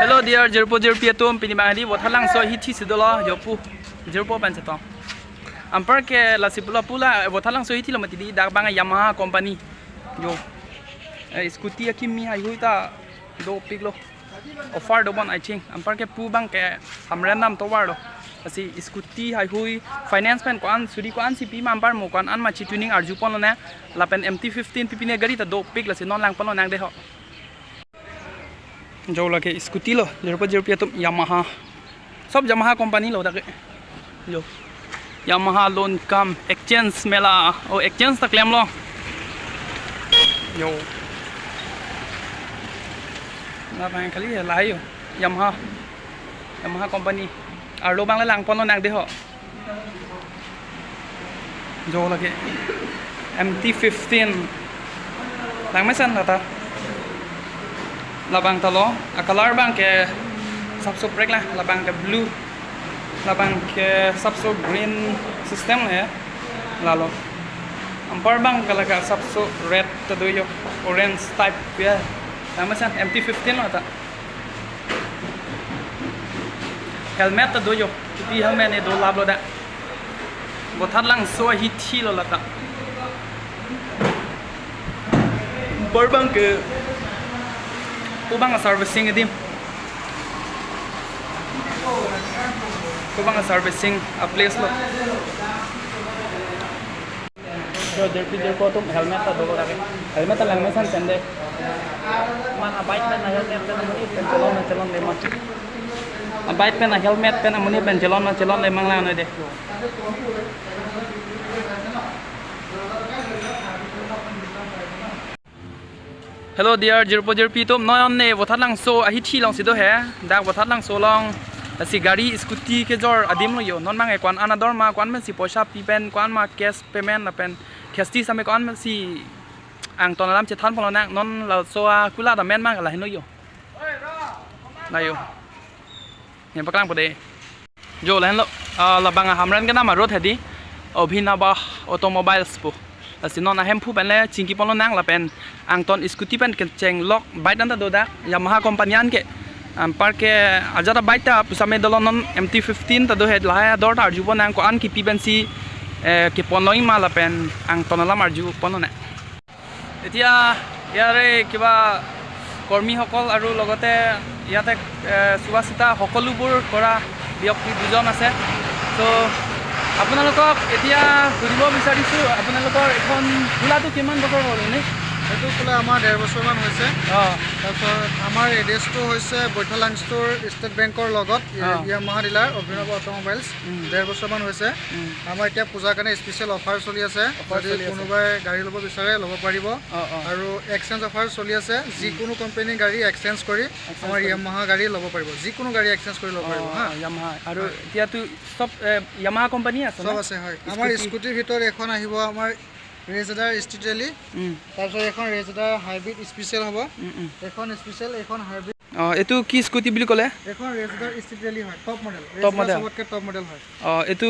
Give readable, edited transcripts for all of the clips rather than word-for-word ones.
Hello dear 0.0 tum pinimahdi wathalang so hithi sidolo yopu 0.7 ampar ke la sipula pula wathalang so hithi lo mati di dak banga Yamaha company yo scooty akimi hai huita do piglo offer do bon I think ampar ke pu bang ke hamran nam towar do asi scooty hai hui finance pen kon suri kon cp ma ampar mo kon an ma chi tuning arju pon na la pen MT15 pipine gari ta do pig la si non lang pon nang de ho जो लगे scooty लो 0.0 तुम Yamaha सब Yamaha company लो तक जो Yamaha loan कम exchange मेला ओ exchange तक लेम लो जो ना भाई खाली लाई Yamaha कंपनी और लो बांग्ला लांग पनो नाग दे हो जो लगे MT15 लांग में सन था labang talo color bang ke sabso brake lah labang ke blue labang ke sabso green system lah ya lalu ampar bang kalau ke sabso red tu yo orange type ya sama sih MT15 lah tak helmet tu yo tapi helmet ni do lab lo dah botat lang so hiti lo lah tak ampar bang ke Kubang servicing edim. Kubang servicing a place lo. So there ko tum helmet ta dogo lagi. Helmet lang mesan sende. Man a bike pen na helmet pen amuni pen chalon le mat. A bike pen a helmet pen amuni pen chalon le mangla no de. Hello dear 0.0 tum non ne wathat lang so ahi thi long sido he dak wathat lang so long si gari scooty ke jor adim lo yo non mang e kwan anador ma kwan men si poisa pi pen kwan ma cash payment na pen khesti same kwan men si ang ton lam che than pon na non la so kula da men ma la hin lo yo na yo ne paklang pode jo len lo la banga hamran ke na ma road hedi Obhinaba automobiles po sinon ahem phu penle chingki pon nang la pen angton scooty pen cheng lock bike anda doda Yamaha company an ke ampar ke ajara bike ta pusame dolonon MT15 ta do head la dor tar ju pon ang ko an ki pi ben si ke pon loi ma la pen angton la mar ju pon na etia yare kiba কৰ্মী সকল আৰু লগতে ইয়াতে সুবাসিতা সকলোবোৰ কৰা ব্যক্তি দুজন আছে তো আপোনালোকক এতিয়া সুধিব বিচাৰিছো আপোনালোকৰ এখন খোলাটো কিমান বছৰ হ'ল নে এইটো খোলা আমাৰ 1.5 বছৰমান হৈছে তাৰপিছত আমাৰ এড্ৰেছটো হৈছে বৈঠালাং ষ্ট'ৰ ষ্টেট বেংকৰ লগত Yamaha ডিলাৰ অভিনৱ অটোমোবাইলছ 1.5 বছৰমান হৈছে আমাৰ এতিয়া পূজাৰ কাৰণে স্পেচিয়েল অফাৰ চলি আছে যদি কোনোবাই গাড়ী ল'ব বিচাৰে ল'ব পাৰিব আৰু এক্সচেঞ্জ অফাৰ চলি আছে যিকোনো কোম্পানীৰ গাড়ী এক্সচেঞ্জ কৰি আমাৰ Yamaha গাড়ী ল'ব পাৰিব যিকোনো গাড়ী এক্সচেঞ্জ কৰি ল'ব পাৰিব হা Yamaha আৰু এতিয়াতো সব Yamaha কোম্পানী আছে সব আছে হয় আমাৰ স্কুটিৰ ভিতৰত এখন আহিব আমাৰ ৰেজডাৰ ষ্ট্ৰীট ৰেলি তাৰপিছত এখন ৰেজডাৰ হাইব্ৰিড স্পেচিয়েল হ'ব এখন স্পেচিয়েল এখন হাইব্ৰিড এটো কি স্কুটি বুলি ক'লে এখন ৰেজডাৰ ষ্ট্ৰীট ৰেলি হয় টপ মডেল সবতকৈ টপ মডেল হয় এটো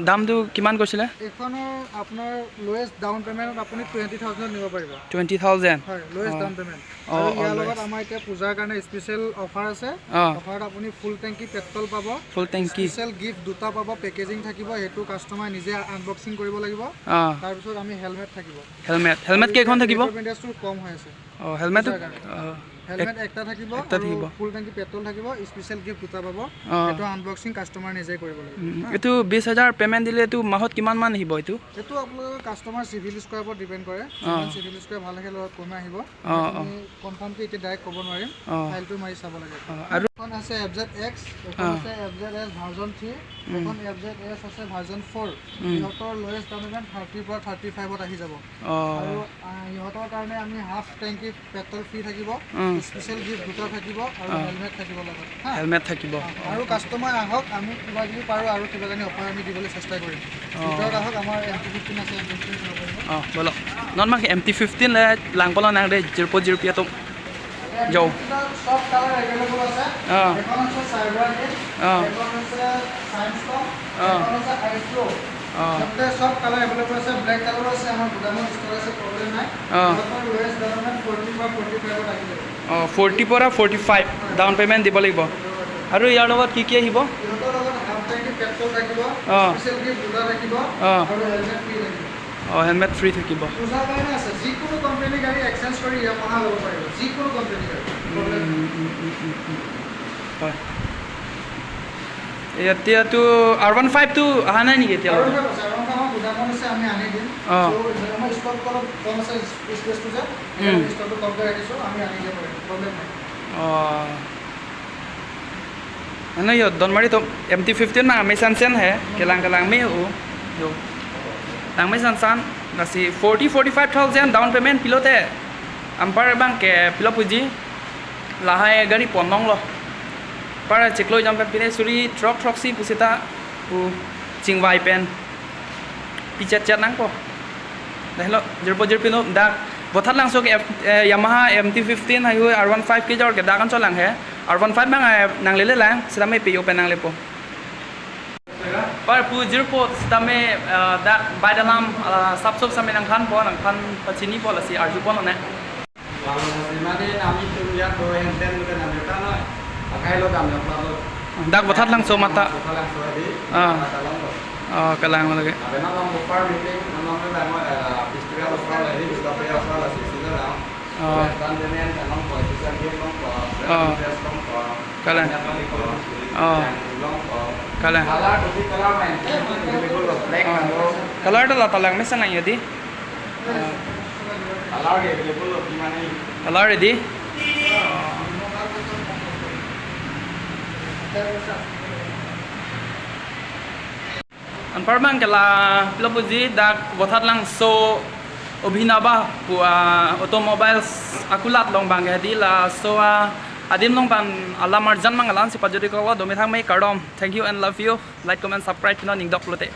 দামটো কিমান কৈছিলে এখনৰ আপোনাৰ লোৱেষ্ট ডাউন পেমেণ্ট আপুনি 20000 নিব পাৰিব 20000 হয় লোৱেষ্ট ডাউন পেমেণ্ট আৰু ইয়াৰ লগত আমাৰ এতিয়া পূজাৰ কাৰণে স্পেচিয়েল অফাৰ আছে অফাৰত আপুনি ফুল টেংকি পেট্ৰল পাব ফুল টেংকি স্পেচিয়েল গিফ্ট দুটা পাব পেকেজিং থাকিব হেতু কাস্টমাৰ নিজে আনবক্সিং কৰিব লাগিব তাৰ পিছত আমি হেলমেট থাকিব হেলমেট কেখন থাকিব পেমেণ্টটো কম হৈ আছে হেলমেট হেলমেট একটা থাকিব ফুল টেংকি পেট্ৰল থাকিব স্পেচিয়েল গিফ্ট দুটা পাব এটো আনবক্সিং কাস্টমাৰ নিজে কৰিব লাগিব এটো 20000 পেমেণ্ট দিলে এটো মাহত কিমান মান আহিব এটো এটো আপোনালোকৰ কাস্টমাৰ সিভিল স্কোৰৰ ওপৰত ডিপেন্ড কৰে সিভিল স্কোৰ ভাল থাকে লগত কমে আহিব আমি কনফাৰ্ম কি এতিয়া ডাইৰেক্ট ক'ব নোৱাৰিম ফাইলটো মাৰি চাব লাগে আৰু এখন আছে FZX এখন আছে FZS ভাৰ্জন 3 এখন FZS আছে ভাৰ্জন 4 ইহঁতৰ লোৱেষ্ট পেমেণ্ট 30 পৰা 35 ত আহি যাব আৰু ইহঁতৰ কাৰণে আমি হাফ টেংকি পেট্ৰল ফ্ৰী থাকিব স্পেচিয়েল গিফ্ট দুটা থাকিব আৰু হেলমেট থাকিব লগত হেলমেট থাকিব আৰু কাস্টমাৰ আহক আমি কিবা যদি পাৰো আৰু কিবা জানি অফাৰ আমি দিবলৈ চেষ্টা কৰিম ভিতৰত আহক আমাৰ MT15 আছে MT15 বলো নন মাক MT15 লে লাংপলা নাং দে 0.0 পিয়া তো যাও সব কালাৰ अवेलेबल আছে এখন আছে সাইবাৰ গেট এখন আছে সায়েন্স টপ এখন আছে আইফ্লো সবতে সব কালাৰ अवेलेबल আছে ব্ল্যাক কালাৰ আছে আমাৰ গুদামত ষ্টক আছে প্ৰবলেম নাই আপোনাৰ লোৱেষ্ট দামত 40 বা 45 ত আহিব 40 পৰা 45 ডাউন পে'মেণ্ট দিব লাগিব আৰু ইয়াৰ লগত কি আহিব ইহঁতৰ লগত হাফ টেংকি পেট্ৰল থাকিব স্পেচিয়েল গিফ্ট দুটা থাকিব আৰু হেলমেট ফ্ৰী থাকিব হেলমেট ফ্ৰী থাকিব পূজাৰ কাৰণে আছে যিকোনো কোম্পানী গাড়ী এক্সচেঞ্জ কৰি ইয়ামাহা ল'ব পাৰিব যিকোনো কোম্পানী গাড়ী হয় এতিয়াতো R15 টো অহা নাই নেকি এতিয়া R15 গুদামত আছে আমি আনি দিম আমাৰ ষ্টক অলপ কম আছে স্পেচটো যে ষ্টকটো কমকৈ ৰাখিছোঁ আমি আনি দিব পাৰিম প্ৰব্লেম নাই ano yun Don Marito MT-15 mga may sansan he kailang may yo ang may sansan kasi 40-45,000 down payment pilote ampar bang ke pilo puji lahay gari ponong lo para ceklo jam pine suri truck si pusita u chingwai pen pichat chat nang po dahil jerpo jerpino dak bothat lang so ke Yamaha MT-15 hayu R15 ke jor ke dakan so lang he R15 bang nang lele lang sila may PO pen nang lepo par pu jerpo sita may dak by dalam sub sa may nang khan pachini po la si arju po no ne mane nami tunya do enten bukan nami kana akai lo dam lo dak bothat lang so mata kalang so di kalang mo lagi abena bang bopar meeting namang lo damo historia lo fra la di sta pe asal la si sila la dan denen kanong po sisa game long po press long po kalang kalang kala tuti kala main betul black lo color dah talang may sanang yadi kala ge betul lo gimana color ready an parbang kala pilopuji dak bothat lang so obhinaba pu automobiles akulat long bang hadi la so adim long ban alamar jan mangalan si pajodi ko do me thang mai kardom thank you and love you like comment subscribe pino ning dok lote